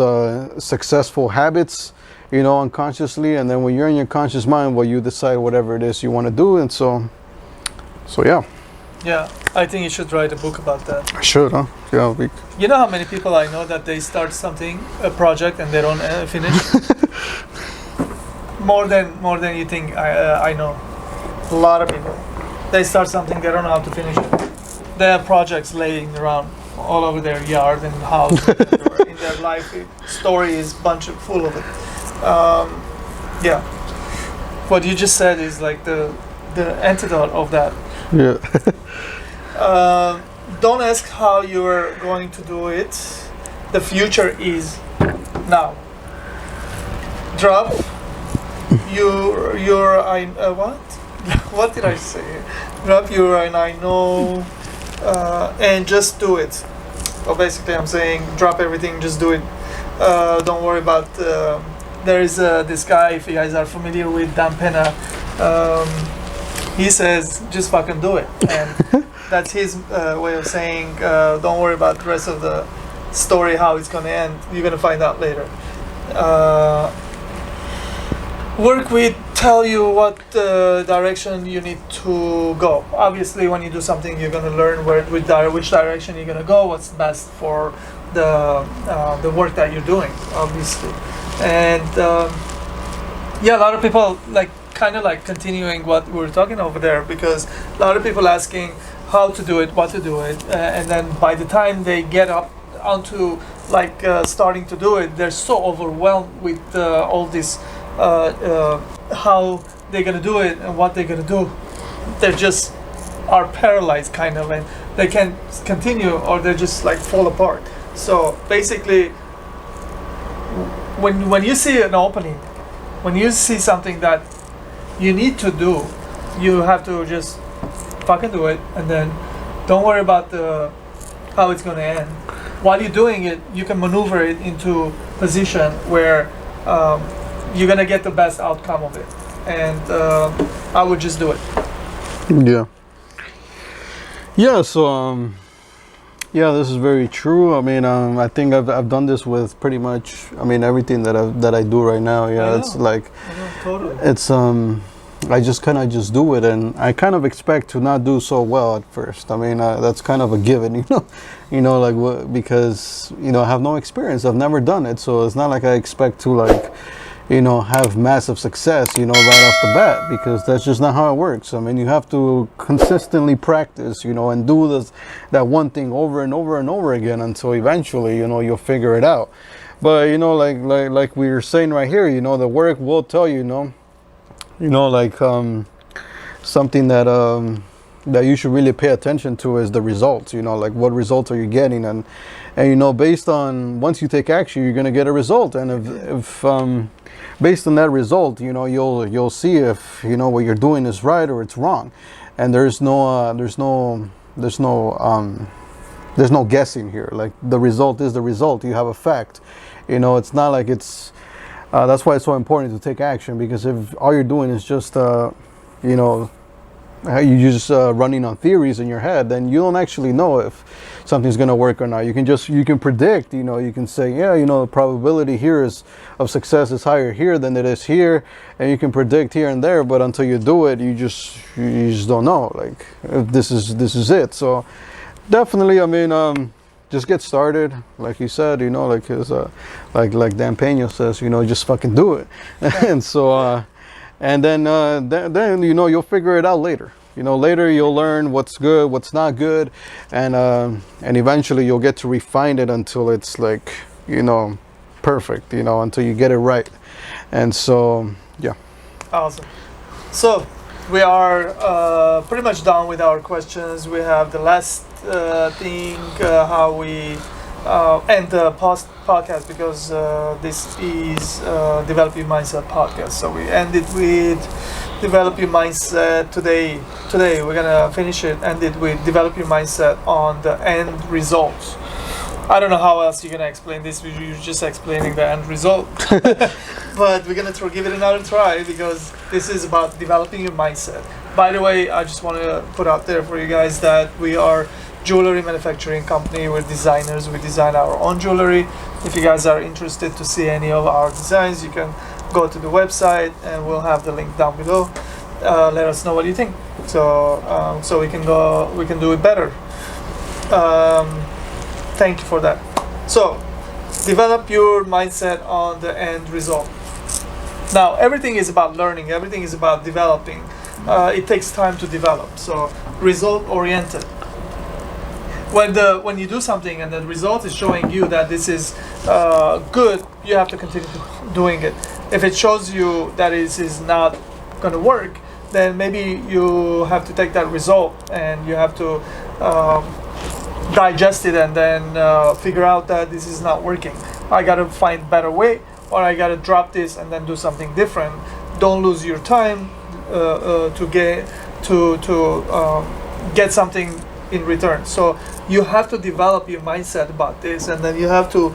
successful habits, unconsciously. And then when you're in your conscious mind, you decide whatever it is you want to do. And so yeah. Yeah, I think you should write a book about that. I should, huh? Yeah. You know how many people I know that they start a project, and they don't finish? More than you think. I know. A lot of people. They start something, they don't know how to finish it. They have projects laying around all over their yard and house. In their life, story is full of it. Yeah, what you just said is like the antidote of that. Yeah. Don't ask how you're going to do it. The future is now. Drop what? What did I say? Drop your I know. And just do it. So basically I'm saying drop everything, just do it. Don't worry about there is this guy, if you guys are familiar with Dan Pena, he says just fucking do it, and that's his way of saying don't worry about the rest of the story, how it's gonna end. You're gonna find out later. Work with tell you what direction you need to go. Obviously, when you do something, you're gonna learn which direction you're gonna go, what's best for the work that you're doing, obviously. And yeah, a lot of people kind of continuing what we were talking over there, because a lot of people asking how to do it, what to do it, and then by the time they get up onto starting to do it, they're so overwhelmed with all this. How they're gonna do it and what they're gonna do. They just are paralyzed, kind of, and they can't continue, or they just fall apart. So basically, when you see an opening, when you see something that you need to do, you have to just fucking do it, and then don't worry about how it's gonna end. While you're doing it, you can maneuver it into position where you're gonna get the best outcome of it, and I would just do it. Yeah. Yeah, so yeah, this is very true. I mean, I think I've done this with pretty much, I mean, everything that I do right now. Yeah, I it's know. like I know, totally. it's I just kind of just do it, and I kind of expect to not do so well at first. I mean, that's kind of a given, like because I have no experience. I've never done it, so it's not like I expect to like have massive success, right off the bat, because that's just not how it works. I mean, you have to consistently practice, and do that one thing over and over and over again until eventually, you'll figure it out. But like we were saying right here, the work will tell like something that you should really pay attention to is the results. Like what results are you getting, and based on once you take action, you're gonna get a result, and if based on that result, you'll see if what you're doing is right or it's wrong, and there's no guessing here. Like the result is the result. You have a fact. It's not like it's. That's why it's so important to take action, because if all you're doing is just you just running on theories in your head, then you don't actually know if something's going to work or not. You can predict, you can say, yeah, the probability here of success is higher here than it is here, and you can predict here and there, but until you do it, you just don't know, like, if this is it. So definitely, I mean, just get started, like you said, like his, like Dan Pena says, just fucking do it. And so and then you'll figure it out later. Later you'll learn what's good, what's not good, and eventually you'll get to refine it until it's like perfect. Until you get it right. And so yeah. Awesome. So we are pretty much done with our questions. We have the last thing, how we end the podcast, because this is Develop Your Mindset podcast. So we end it with Develop Your Mindset today. Today we're gonna finish it, end it with Develop Your Mindset on the end results. I don't know how else you're gonna explain this. You're just explaining the end result, but we're gonna give it another try, because this is about developing your mindset. By the way, I just want to put out there for you guys that we are jewelry manufacturing company. We're designers. We design our own jewelry. If you guys are interested to see any of our designs, you can go to the website, and we'll have the link down below. Let us know what you think, so we can do it better. Thank you for that. So, develop your mindset on the end result. Now, everything is about learning. Everything is about developing. It takes time to develop. So, result oriented. When you do something and the result is showing you that this is good, you have to continue doing it. If it shows you that it is not going to work, then maybe you have to take that result and you have to digest it, and then figure out that this is not working. I gotta find a better way, or I gotta drop this and then do something different. Don't lose your time to get something in return. So you have to develop your mindset about this, and then you have to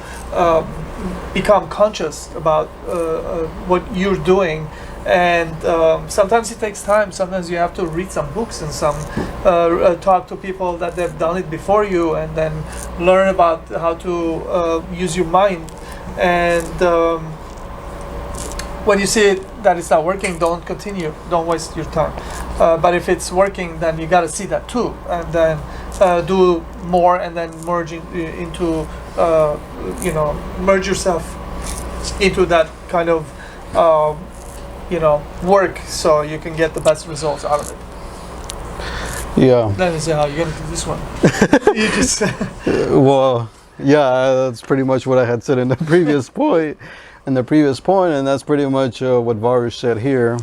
become conscious about what you're doing. And sometimes it takes time. Sometimes you have to read some books and talk to people that they've done it before you, and then learn about how to use your mind. And when you see that it's not working, don't continue. Don't waste your time. But if it's working, then you got to see that too, and then do more, and then merge yourself into that kind of work, so you can get the best results out of it. Yeah. Let me see how you're gonna do this one. You just Well, yeah, that's pretty much what I had said in the previous point. And that's pretty much what Varush said here.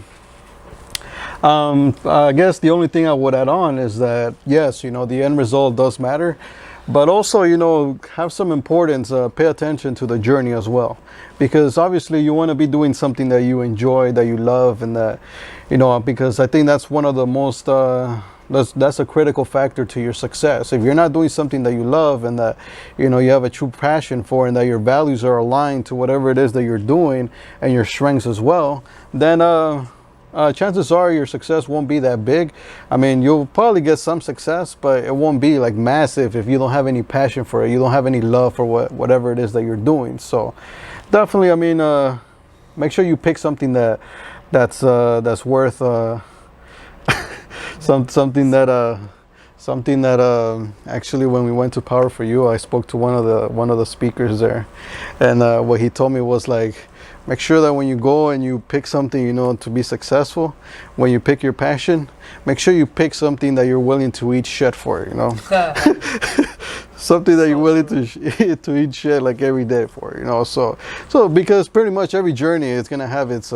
I guess the only thing I would add on is that yes, the end result does matter, but also have some importance. Pay attention to the journey as well, because obviously you want to be doing something that you enjoy, that you love, and that because I think that's one of the most that's a critical factor to your success. If you're not doing something that you love, and that you have a true passion for, and that your values are aligned to whatever it is that you're doing, and your strengths as well, then chances are your success won't be that big. I mean, you'll probably get some success, but it won't be like massive if you don't have any passion for it. You don't have any love for whatever it is that you're doing. So definitely, I mean, make sure you pick something that's worth something that actually, when we went to Power for You, I spoke to one of the speakers there, and what he told me was like, make sure that when you go and you pick something, you know, to be successful, when you pick your passion, make sure you pick something that you're willing to eat shit for, you know. Something that you're willing to eat shit like every day for, you know. So because pretty much every journey is gonna have it's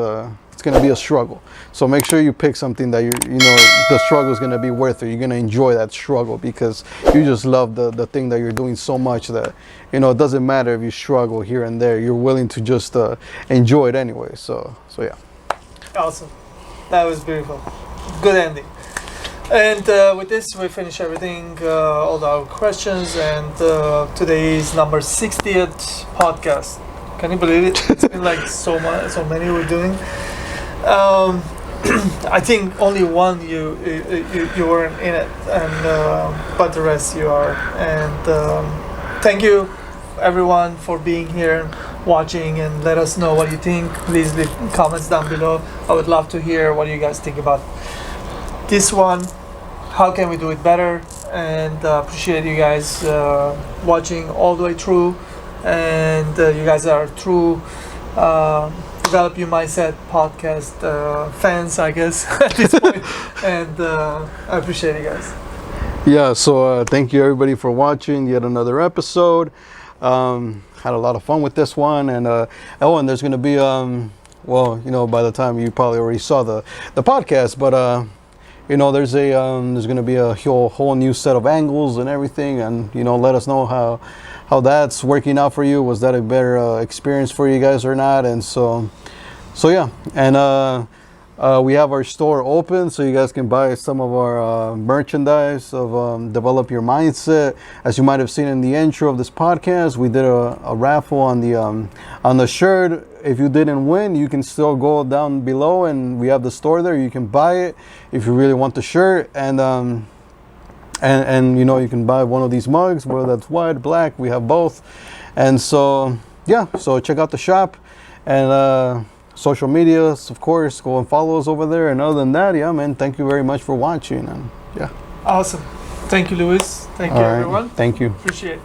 gonna be a struggle. So make sure you pick something that you know the struggle is gonna be worth it. You're gonna enjoy that struggle because you just love the thing that you're doing so much that, you know, it doesn't matter if you struggle here and there. You're willing to just enjoy it anyway. So yeah. Awesome. That was beautiful. Good ending. And with this, we finish everything, all our questions, and today is number 60th podcast. Can you believe it? It's been like so many we're doing. I think only one you weren't in it, and but the rest you are. And thank you, everyone, for being here, watching, and let us know what you think. Please leave comments down below. I would love to hear what you guys think about this one. How can we do it better? And appreciate you guys watching all the way through. And you guys are true Develop Your Mindset podcast fans, I guess, at this point. And I appreciate you guys. Yeah, so thank you everybody for watching yet another episode. Had a lot of fun with this one, and and there's going to be well, you know, by the time you probably already saw the podcast, but you know, there's going to be a whole new set of angles and everything, and you know, let us know how that's working out for you. Was that a better experience for you guys or not? And so yeah, and we have our store open, so you guys can buy some of our merchandise of Develop Your Mindset. As you might have seen in the intro of this podcast, we did a raffle on the shirt. If you didn't win, you can still go down below, and we have the store there. You can buy it if you really want the shirt, and you know, you can buy one of these mugs, whether that's white, black. We have both, and so yeah. So check out the shop, and social medias, of course. Go and follow us over there. And other than that, yeah, man. Thank you very much for watching, and yeah. Awesome. Thank you, Luis. Thank you, everyone. Thank you. Appreciate it.